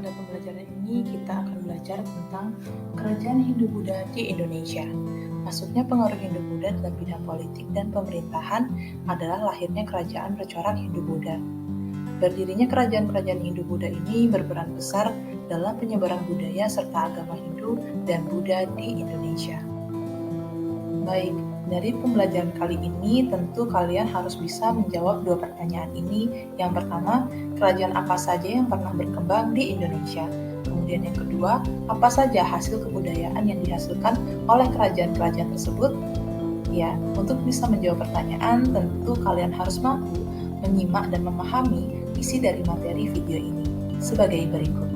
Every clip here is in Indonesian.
Pada pembelajaran ini kita akan belajar tentang kerajaan Hindu-Buddha di Indonesia. Masuknya pengaruh Hindu-Buddha dalam bidang politik dan pemerintahan adalah lahirnya kerajaan bercorak Hindu-Buddha. Berdirinya kerajaan-kerajaan Hindu-Buddha ini berperan besar dalam penyebaran budaya serta agama Hindu dan Buddha di Indonesia. Baik, dari pembelajaran kali ini tentu kalian harus bisa menjawab dua pertanyaan ini. Yang pertama, kerajaan apa saja yang pernah berkembang di Indonesia? Kemudian yang kedua, apa saja hasil kebudayaan yang dihasilkan oleh kerajaan-kerajaan tersebut? Ya, untuk bisa menjawab pertanyaan, tentu kalian harus mampu menyimak dan memahami isi dari materi video ini sebagai berikut.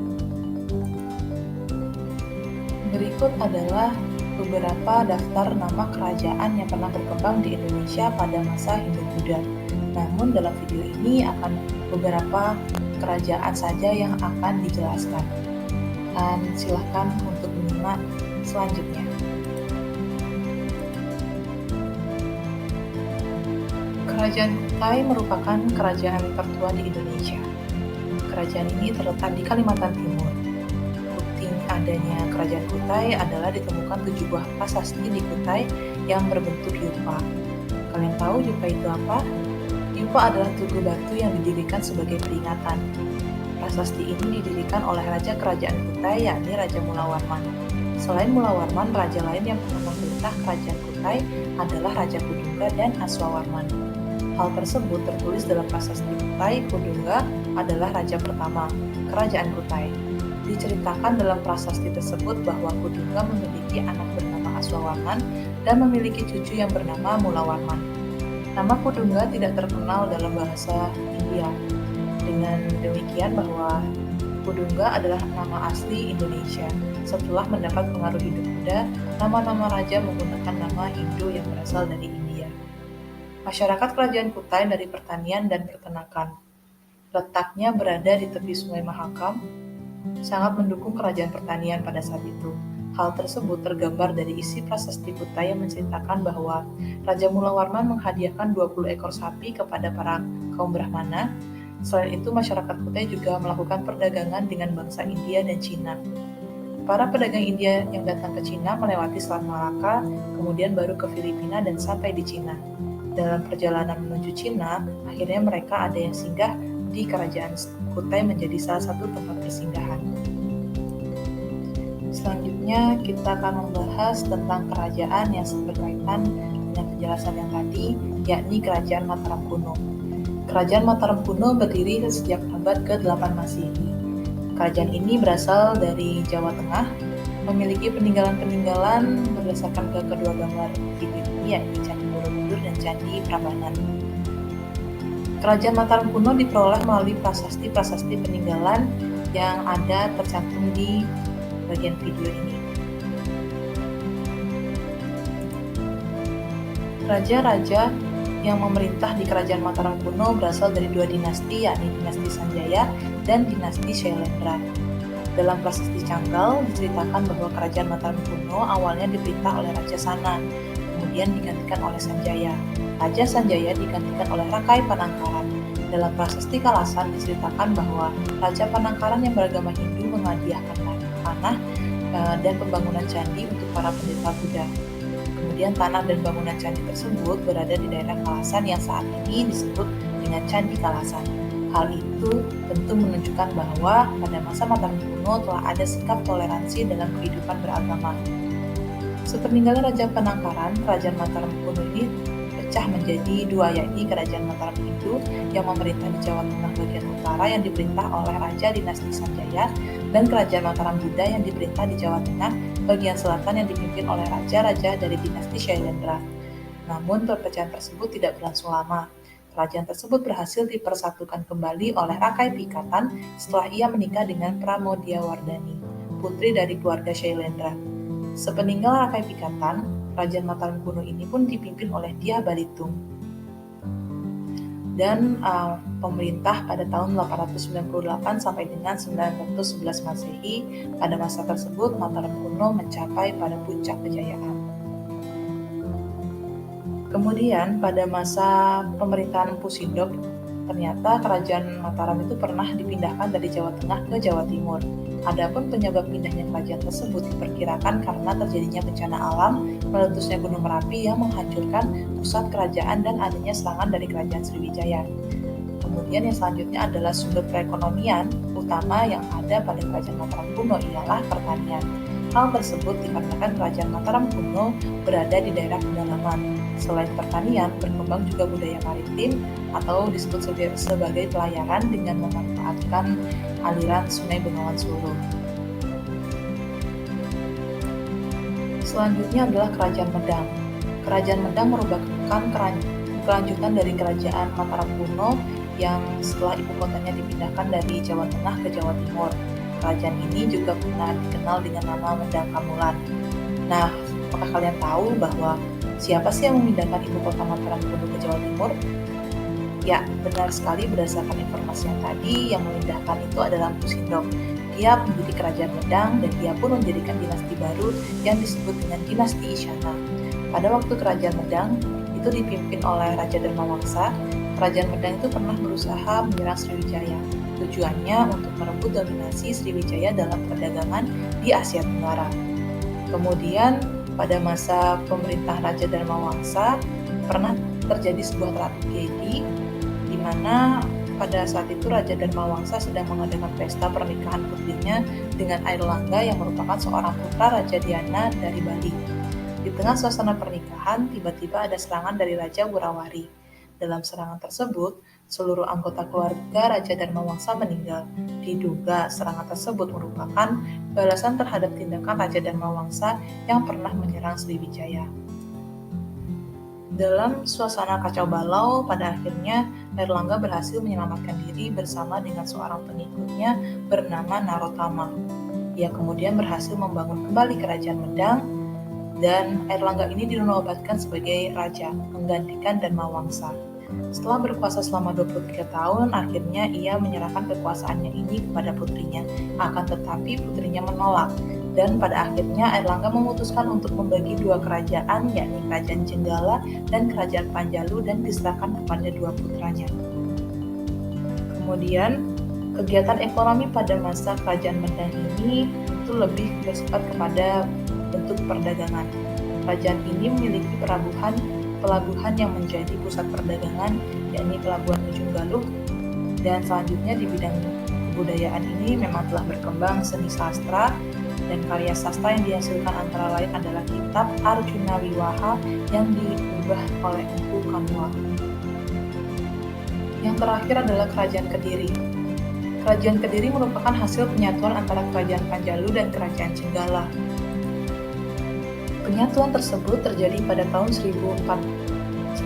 Berikut adalah beberapa daftar nama kerajaan yang pernah berkembang di Indonesia pada masa Hindu-Buddha. Namun dalam video ini akan beberapa kerajaan saja yang akan dijelaskan. Dan silakan untuk menyimak selanjutnya. Kerajaan Kutai merupakan kerajaan tertua di Indonesia. Kerajaan ini terletak di Kalimantan Timur. Adanya kerajaan Kutai adalah ditemukan 7 buah prasasti di Kutai yang berbentuk yupa. Kalian tahu yupa itu apa? Yupa adalah tugu batu yang didirikan sebagai peringatan. Prasasti ini didirikan oleh Raja Kerajaan Kutai, yakni Raja Mulawarman. Selain Mulawarman, raja lain yang pernah memerintah kerajaan Kutai adalah Raja Kudungga dan Aswawarman. Hal tersebut tertulis dalam prasasti Kutai. Kudungga adalah raja pertama kerajaan Kutai. Diceritakan dalam prasasti tersebut bahwa Kudungga memiliki anak bernama Aswawarman dan memiliki cucu yang bernama Mulawarman. Nama Kudungga tidak terkenal dalam bahasa India. Dengan demikian bahwa Kudungga adalah nama asli Indonesia. Setelah mendapat pengaruh Hindu-Buddha, nama-nama raja menggunakan nama Hindu yang berasal dari India. Masyarakat kerajaan Kutai dari pertanian dan peternakan. Letaknya berada di tepi Sungai Mahakam, sangat mendukung kerajaan pertanian pada saat itu. Hal tersebut tergambar dari isi prasasti Kutai yang menceritakan bahwa Raja Mulawarman menghadiahkan 20 ekor sapi kepada para kaum Brahmana. Selain itu, masyarakat Kutai juga melakukan perdagangan dengan bangsa India dan Cina. Para pedagang India yang datang ke Cina melewati Selat Malaka, kemudian baru ke Filipina dan sampai di Cina. Dalam perjalanan menuju Cina, akhirnya mereka ada yang singgah di kerajaan Kutai menjadi salah satu tempat persinggahan. Selanjutnya kita akan membahas tentang kerajaan yang berkaitan dengan penjelasan yang tadi, yakni Kerajaan Mataram Kuno. Kerajaan Mataram Kuno berdiri sejak abad ke-8 Masehi. Kerajaan ini berasal dari Jawa Tengah, memiliki peninggalan-peninggalan berdasarkan ke kedua gambar video ini, yakni Candi Borobudur dan Candi Prambanan. Kerajaan Mataram Kuno diperoleh melalui prasasti-prasasti peninggalan yang ada tercantum di bagian video ini. Raja-raja yang memerintah di Kerajaan Mataram Kuno berasal dari dua dinasti, yakni dinasti Sanjaya dan dinasti Shailendra. Dalam prasasti Canggal diceritakan bahwa Kerajaan Mataram Kuno awalnya diperintah oleh Raja Sana, kemudian digantikan oleh Sanjaya. Raja Sanjaya digantikan oleh Rakai Panangkaran. Dalam prasasti Kalasan diceritakan bahwa Raja Panangkaran yang beragama Hindu menghadiahkan tanah dan pembangunan candi untuk para pendeta Buddha. Kemudian tanah dan bangunan candi tersebut berada di daerah Kalasan yang saat ini disebut dengan Candi Kalasan. Hal itu tentu menunjukkan bahwa pada masa Mataram Kuno telah ada sikap toleransi dalam kehidupan beragama. Sepeninggalan Raja Panangkaran, Kerajaan Mataram Kuno ini pecah menjadi dua, yakni Kerajaan Mataram Hindu yang memerintah di Jawa Tengah bagian utara yang diperintah oleh Raja dinasti Sanjaya, dan Kerajaan Mataram Buddha yang diperintah di Jawa Tengah bagian selatan yang dipimpin oleh raja-raja dari dinasti Shailendra. Namun perpecahan tersebut tidak berlangsung lama. Kerajaan tersebut berhasil dipersatukan kembali oleh Rakai Pikatan setelah ia menikah dengan Pramodyawardhani, putri dari keluarga Shailendra. Sepeninggal Rakai Pikatan, Kerajaan Mataram Kuno ini pun dipimpin oleh Dyah Balitung dan pemerintah pada tahun 898 sampai dengan 911 Masehi. Pada masa tersebut Mataram Kuno mencapai pada puncak kejayaan. Kemudian pada masa pemerintahan Empu Sindok Ternyata kerajaan Mataram itu pernah dipindahkan dari Jawa Tengah ke Jawa Timur. Adapun penyebab pindahnya kerajaan tersebut diperkirakan karena terjadinya bencana alam, meletusnya Gunung Merapi yang menghancurkan pusat kerajaan dan adanya serangan dari kerajaan Sriwijaya. Kemudian yang selanjutnya adalah sumber perekonomian utama yang ada pada kerajaan Mataram kuno ialah pertanian. Hal tersebut dikarenakan kerajaan Mataram kuno berada di daerah pedalaman. Selain pertanian, berkembang juga budaya maritim atau disebut sebagai pelayaran dengan memanfaatkan aliran Sungai Bengawan Solo. Selanjutnya adalah Kerajaan Medang. Kerajaan Medang merupakan kelanjutan dari kerajaan Mataram kuno yang setelah ibu kotanya dipindahkan dari Jawa Tengah ke Jawa Timur. Kerajaan ini juga pernah dikenal dengan nama Medang Kamulan. Nah, apakah kalian tahu bahwa siapa sih yang memindahkan ibu kota Mataram kuno ke Jawa Timur? Ya, benar sekali berdasarkan informasi yang tadi, yang memindahkan itu adalah Empu Sindok. Dia pendiri kerajaan Medang dan dia pun mendirikan dinasti baru yang disebut dengan dinasti Isyana. Pada waktu kerajaan Medang itu dipimpin oleh Raja Dharmawangsa, kerajaan Medang itu pernah berusaha menyerang Sriwijaya. Tujuannya untuk merebut dominasi Sriwijaya dalam perdagangan di Asia Tenggara. Kemudian pada masa pemerintah Raja Dharmawangsa pernah terjadi sebuah tragedi di mana pada saat itu Raja Dharmawangsa sedang mengadakan pesta pernikahan putrinya dengan Airlangga yang merupakan seorang putra Raja Diana dari Bali. Di tengah suasana pernikahan, tiba-tiba ada serangan dari Raja Wurawari. Dalam serangan tersebut, seluruh anggota keluarga Raja Dharmawangsa meninggal. Diduga serangan tersebut merupakan balasan terhadap tindakan Raja Dharmawangsa yang pernah menyerang Sriwijaya. Dalam suasana kacau balau, pada akhirnya Airlangga berhasil menyelamatkan diri bersama dengan seorang pengikutnya bernama Narotama. Ia kemudian berhasil membangun kembali kerajaan Medang dan Airlangga ini dinobatkan sebagai raja, menggantikan Dharmawangsa. Setelah berkuasa selama 23 tahun, akhirnya ia menyerahkan kekuasaannya ini kepada putrinya. Akan tetapi putrinya menolak, dan pada akhirnya Airlangga memutuskan untuk membagi dua kerajaan, yakni Kerajaan Jenggala dan Kerajaan Panjalu, dan diserahkan kepada dua putranya. Kemudian, kegiatan ekonomi pada masa Kerajaan Medang ini itu lebih bersifat kepada bentuk perdagangan. Kerajaan ini memiliki pelabuhan yang menjadi pusat perdagangan, yakni Pelabuhan Ujung Galuh, dan selanjutnya di bidang kebudayaan ini memang telah berkembang seni sastra, dan karya sastra yang dihasilkan antara lain adalah kitab Arjuna Wiwaha yang diubah oleh Empu Kamuwa. Yang terakhir adalah Kerajaan Kediri. Kerajaan Kediri merupakan hasil penyatuan antara Kerajaan Panjalu dan Kerajaan Jenggala. Penyatuan tersebut terjadi pada tahun 1049,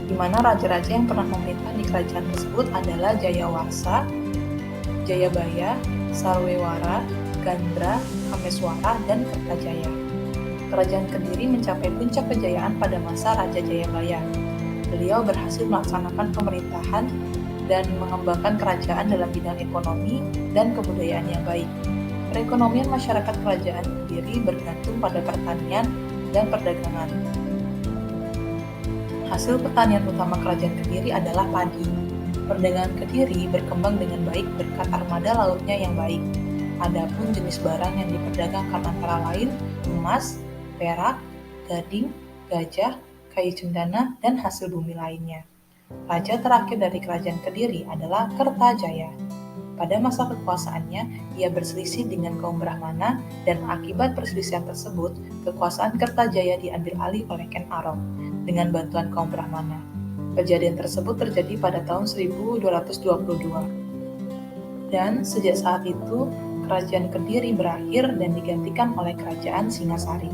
di mana raja-raja yang pernah memerintah di kerajaan tersebut adalah Jayawarsa, Jayabaya, Sarwewara, Gandra, Kameswara, dan Kertajaya. Kerajaan Kediri mencapai puncak kejayaan pada masa Raja Jayabaya. Beliau berhasil melaksanakan pemerintahan dan mengembangkan kerajaan dalam bidang ekonomi dan kebudayaan yang baik. Perekonomian masyarakat Kerajaan Kediri bergantung pada pertanian dan perdagangan. Hasil pertanian utama Kerajaan Kediri adalah padi. Perdagangan Kediri berkembang dengan baik berkat armada lautnya yang baik. Adapun jenis barang yang diperdagangkan antara lain emas, perak, gading, gajah, kayu cendana, dan hasil bumi lainnya. Raja terakhir dari Kerajaan Kediri adalah Kertajaya. Pada masa kekuasaannya, ia berselisih dengan kaum Brahmana, dan akibat perselisihan tersebut, kekuasaan Kertajaya diambil alih oleh Ken Arok dengan bantuan kaum Brahmana. Kejadian tersebut terjadi pada tahun 1222. Dan sejak saat itu, Kerajaan Kediri berakhir dan digantikan oleh Kerajaan Singasari.